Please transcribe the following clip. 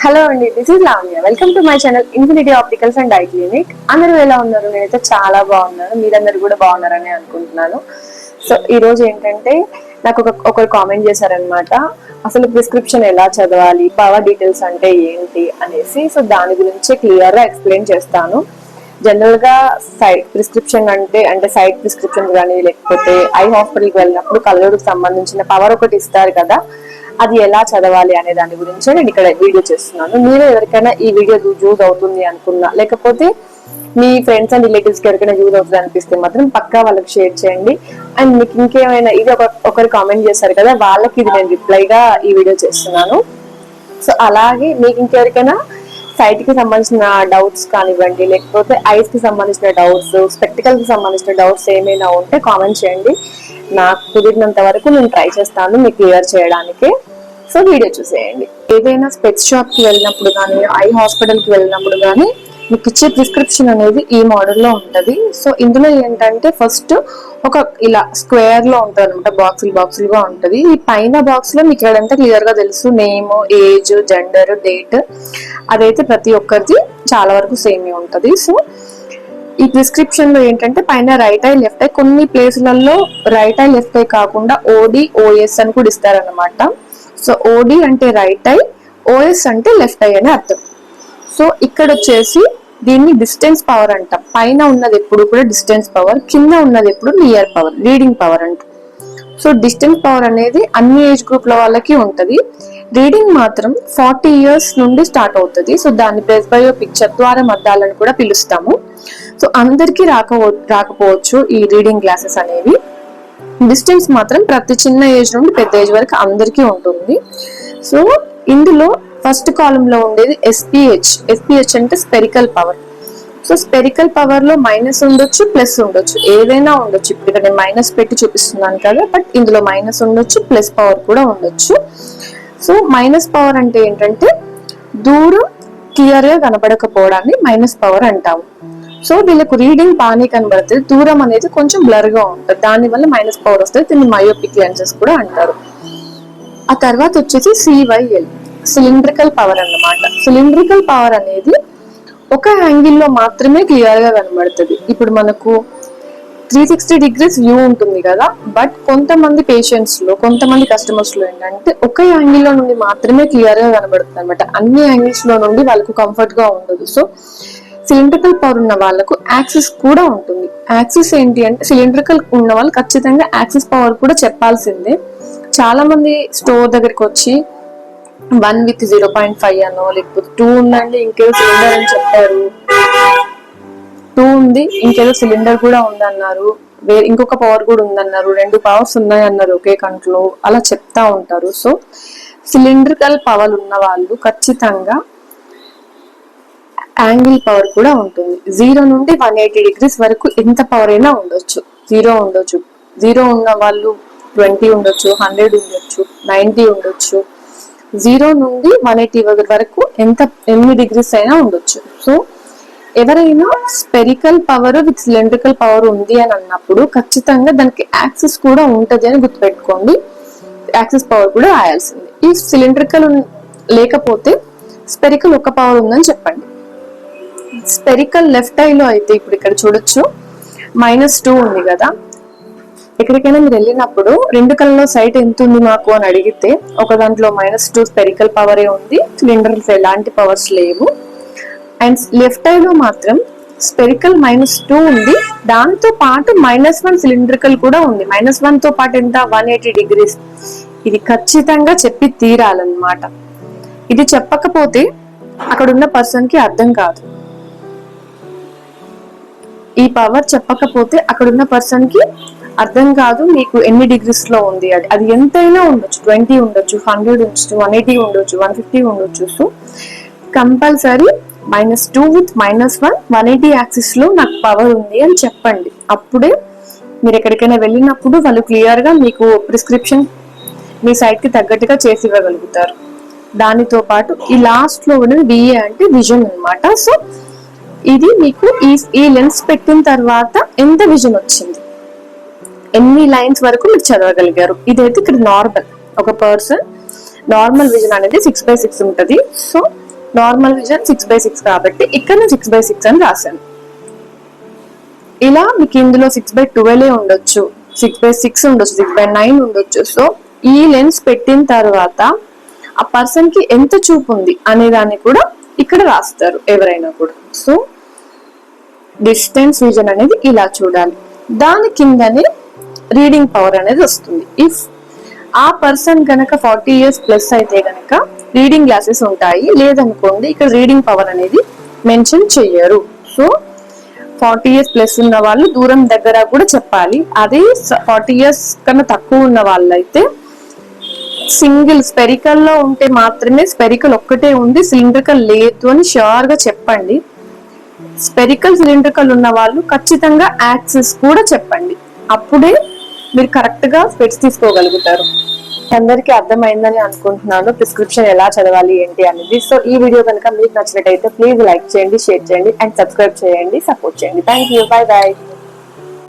Hello అండి, this is Lavanya. Welcome to my channel infinity opticals and I clinic. అందరూ ఎలా ఉన్నారు? నేనైతే చాలా బాగున్నాను. మీరందరూ కూడా బాగున్నారని అనుకుంటున్నాను. సో ఈ రోజు ఏంటంటే నాకు ఒకరు కామెంట్ చేశారనమాట, అసలు ప్రిస్క్రిప్షన్ ఎలా చదవాలి, పవర్ డీటెయిల్స్ అంటే ఏంటి అనేసి. సో దాని గురించి క్లియర్ గా ఎక్స్ప్లెయిన్ చేస్తాను. జనరల్ గా సైట్ ప్రిస్క్రిప్షన్ అంటే సైట్ ప్రిస్క్రిప్షన్ కానీ, లేకపోతే ఐ హాస్పిటల్కి వెళ్ళినప్పుడు కళ్ళకు సంబంధించిన పవర్ ఒకటి ఇస్తారు కదా, అది ఎలా చదవాలి అనే దాని గురించి నేను ఇక్కడ వీడియో చేస్తున్నాను. మీరు ఎవరికైనా ఈ వీడియో యూజ్ అవుతుంది అనుకున్నా, లేకపోతే మీ ఫ్రెండ్స్ అండ్ రిలేటివ్స్ కి ఎవరికైనా యూజ్ అవుతుంది అనిపిస్తే మాత్రం పక్కా వాళ్ళకి షేర్ చేయండి. అండ్ మీకు ఇంకేమైనా, ఇది ఒకరు కామెంట్ చేశారు కదా, వాళ్ళకి ఇది నేను రిప్లైగా ఈ వీడియో చేస్తున్నాను. సో అలాగే మీకు ఇంకెవరికైనా సైట్ కి సంబంధించిన డౌట్స్ కానివ్వండి, లేకపోతే ఐస్ కి సంబంధించిన డౌట్స్, స్పెక్టికల్ కి సంబంధించిన డౌట్స్ ఏమైనా ఉంటే కామెంట్ చేయండి. నాకు కుదిరినంత వరకు నేను ట్రై చేస్తాను మీకు క్లియర్ చేయడానికి. సో వీడియో చూసేయండి. ఏదైనా స్పెక్స్ షాప్ కి వెళ్ళినప్పుడు కానీ, ఐ హాస్పిటల్ కి వెళ్ళినప్పుడు కానీ మీకు ఇచ్చే ప్రిస్క్రిప్షన్ అనేది ఈ మోడల్ లో ఉంటది. సో ఇందులో ఏంటంటే ఫస్ట్ ఒక ఇలా స్క్వేర్ లో ఉంటది అనమాట, బాక్సులుగా ఉంటది. ఈ పైన బాక్స్ లో మీకు ఇక్కడంతా క్లియర్ గా తెలుసు, నేమ్, ఏజ్, జెండర్, డేట్. అదైతే ప్రతి ఒక్కరిది చాలా వరకు సేమ్ ఉంటది. సో ఈ ప్రిస్క్రిప్షన్ లో ఏంటంటే పైన రైట్ ఐ లెఫ్ట్ ఐ, కొన్ని ప్లేసులలో రైట్ ఐ లెఫ్ట్ ఐ కాకుండా ఓడి ఓఎస్ అని కూడా ఇస్తారనమాట. సో ఓడి అంటే రైట్ ఐ, ఓఎస్ అంటే లెఫ్ట్ ఐ అని అర్థం. సో ఇక్కడ వచ్చేసి దీన్ని డిస్టెన్స్ పవర్ అంటాం. పైన ఉన్నది ఎప్పుడు కూడా డిస్టెన్స్ పవర్, కింద ఉన్నది ఎప్పుడు నియర్ పవర్, రీడింగ్ పవర్ అంట. సో డిస్టెన్స్ పవర్ అనేది అన్ని ఏజ్ గ్రూప్ లో వాళ్ళకి ఉంటది. రీడింగ్ మాత్రం 40 years నుండి స్టార్ట్ అవుతుంది. సో దాన్ని ప్రెస్బయోపిక్ చత్వారం అద్దాలని కూడా పిలుస్తాము. సో అందరికీ రాకపోవచ్చు ఈ రీడింగ్ గ్లాసెస్ అనేవి. డిస్టెన్స్ మాత్రం ప్రతి చిన్న ఏజ్ నుండి పెద్ద ఏజ్ వరకు అందరికీ ఉంటుంది. సో ఇందులో ఫస్ట్ కాలం లో ఉండేది ఎస్పిహెచ్ అంటే spherical power. So spherical power లో మైనస్ ఉండొచ్చు, ప్లస్ ఉండొచ్చు, ఏదైనా ఉండొచ్చు. ఇప్పుడు ఇక్కడ నేను మైనస్ పెట్టి చూపిస్తున్నాను కదా, బట్ ఇందులో మైనస్ ఉండొచ్చు, ప్లస్ పవర్ కూడా ఉండొచ్చు. సో మైనస్ పవర్ అంటే ఏంటంటే దూరం క్లియర్ గా కనపడకపోవడాన్ని మైనస్ పవర్ అంటాము. సో వీళ్ళకు రీడింగ్ బాగానే కనబడుతుంది, దూరం అనేది కొంచెం బ్లర్ గా ఉంటుంది, దానివల్ల మైనస్ పవర్ వస్తుంది. దీన్ని మయోపిక్ లెన్సెస్ కూడా అంటారు. ఆ తర్వాత వచ్చేసి సివైఎల్, సిలిండ్రికల్ పవర్ అన్నమాట. సిలిండ్రికల్ పవర్ అనేది ఒక యాంగిల్లో మాత్రమే క్లియర్ గా కనబడుతుంది. ఇప్పుడు మనకు 360 degrees వ్యూ ఉంటుంది కదా, బట్ కొంతమంది పేషెంట్స్ లో, కొంతమంది కస్టమర్స్ లో ఏంటంటే ఒక యాంగిల్ లో నుండి మాత్రమే క్లియర్ గా కనబడుతుంది అనమాట. అన్ని యాంగిల్స్ లో నుండి వాళ్ళకు కంఫర్ట్ గా ఉండదు. సో సిలిండ్రికల్ పవర్ ఉన్న వాళ్ళకు యాక్సిస్ కూడా ఉంటుంది. యాక్సిస్ ఏంటి అంటే, సిలిండ్రికల్ ఉన్న వాళ్ళు ఖచ్చితంగా యాక్సిస్ పవర్ కూడా చెప్పాల్సిందే. చాలా మంది స్టోర్ దగ్గరికి వచ్చి 1 with 0.5 అనో, లేకపోతే 2 ఉందండి ఇంకేదో సిలిండర్ అని చెప్పారు, 2 ఉంది ఇంకేదో సిలిండర్ కూడా ఉందన్నారు, ఇంకొక పవర్ కూడా ఉందన్నారు, 2 పవర్స్ ఉన్నాయి అన్నారు ఒకే కంట్లో, అలా చెప్తా ఉంటారు. సో సిలిండ్రికల్ పవర్ ఉన్న వాళ్ళు ఖచ్చితంగా యాంగిల్ పవర్ కూడా ఉంటుంది. 0 నుండి 180 degrees వరకు ఎంత పవర్ అయినా ఉండొచ్చు. 0 ఉన్న వాళ్ళు 20 ఉండొచ్చు, 100 ఉండొచ్చు, 90 ఉండొచ్చు. 0 నుండి 180 వరకు ఎన్ని డిగ్రీస్ అయినా ఉండొచ్చు. సో ఎవరైనా spherical power with cylindrical power ఉంది అని అన్నప్పుడు ఖచ్చితంగా దానికి యాక్సిస్ కూడా ఉంటది అని గుర్తుపెట్టుకోండి. యాక్సిస్ పవర్ కూడా రాయాల్సింది. ఈ సిలిండ్రికల్ లేకపోతే స్పెరికల్ ఒక పవర్ ఉందని చెప్పండి. స్పెరికల్ లెఫ్ట్ ఐలో అయితే ఇప్పుడు ఇక్కడ చూడొచ్చు -2 ఉంది కదా. ఎక్కడికైనా మీరు వెళ్ళినప్పుడు 2 కళ్ళలో సైట్ ఎంత ఉంది మాకు అని అడిగితే ఒక దాంట్లో -2 స్పెరికల్ పవరే ఉంది, సిలిండర్స్ ఎలాంటి పవర్స్ లేవు. అండ్ లెఫ్ట్ ఐలో మాత్రం స్పెరికల్ -2 ఉంది, దాంతో పాటు -1 సిలిండ్రికల్ కూడా ఉంది. -1 తో పాటు ఎంత, 180 degrees. ఇది ఖచ్చితంగా చెప్పి తీరాలన్నమాట. ఇది చెప్పకపోతే అక్కడ ఉన్న పర్సన్ కి అర్థం కాదు. ఈ పవర్ చెప్పకపోతే అక్కడ ఉన్న పర్సన్ కి అర్థం కాదు మీకు ఎన్ని డిగ్రీస్ లో ఉంది. అది ఎంతైనా ఉండొచ్చు, 20 ఉండొచ్చు, 100 ఉండొచ్చు, 180 ఉండొచ్చు, 150 ఉండొచ్చు. సో కంపల్సరీ -2 with -1 180 యాక్సిస్ లో నాకు పవర్ ఉంది అని చెప్పండి. అప్పుడే మీరు ఎక్కడికైనా వెళ్ళినప్పుడు వాళ్ళు క్లియర్ గా మీకు ప్రిస్క్రిప్షన్ మీ సైట్ కి తగ్గట్టుగా చేసి ఇవ్వగలుగుతారు. దానితో పాటు ఈ లాస్ట్ లో ఉన్నది విఏ అంటే విజన్ అనమాట. సో ఇది మీకు ఈ లెన్స్ పెట్టిన తర్వాత ఎంత విజన్ వచ్చింది, ఎన్ని లైన్స్ వరకు మీరు చదవగలిగారు. ఇదైతే ఇక్కడ నార్మల్, ఒక పర్సన్ నార్మల్ విజన్ అనేది 6/6 ఉంటది. సో నార్మల్ విజన్ 6/6 కాబట్టి ఇక్కడ 6/6 అని రాశాను. ఇలా మీకు ఇందులో 6/12 ఉండొచ్చు, 6/6 ఉండొచ్చు, 6/9 ఉండొచ్చు. సో ఈ లెన్స్ పెట్టిన తర్వాత ఆ పర్సన్ కి ఎంత చూపు ఉంది అనే దాన్ని కూడా ఇక్కడ రాస్తారు ఎవరైనా కూడా. సో డిస్టెన్స్ విజన్ అనేది ఇలా చూడాలి. దాని కిందనే రీడింగ్ పవర్ అనేది వస్తుంది. ఇఫ్ ఆ పర్సన్ కనుక 40 years ప్లస్ అయితే గనక రీడింగ్ గ్లాసెస్ ఉంటాయి, లేదనుకోండి ఇక్కడ రీడింగ్ పవర్ అనేది మెన్షన్ చెయ్యరు. సో 40 years ప్లస్ ఉన్న వాళ్ళు దూరం దగ్గర కూడా చెప్పాలి. అదే 40 years కన్నా తక్కువ ఉన్న వాళ్ళైతే సింగిల్ స్పెరికల్ లో ఉంటే మాత్రమే స్పెరికల్ ఒక్కటే ఉంది, సిలిండ్రికల్ లేదు అని ష్యూర్ గా చెప్పండి. స్పెరికల్ సిలిండ్రికల్ ఉన్న వాళ్ళు ఖచ్చితంగా యాక్సిస్ కూడా చెప్పండి. అప్పుడే మీరు కరెక్ట్ గా స్పెట్స్ తీసుకోగలుగుతారు. అందరికీ అర్థమైందని అనుకుంటున్నాను ప్రిస్క్రిప్షన్ ఎలా చదవాలి ఏంటి అనేది. సో ఈ వీడియో కనుక మీకు నచ్చినట్టయితే ప్లీజ్ లైక్ చేయండి, షేర్ చేయండి అండ్ సబ్స్క్రైబ్ చేయండి, సపోర్ట్ చేయండి. Thank you, by by.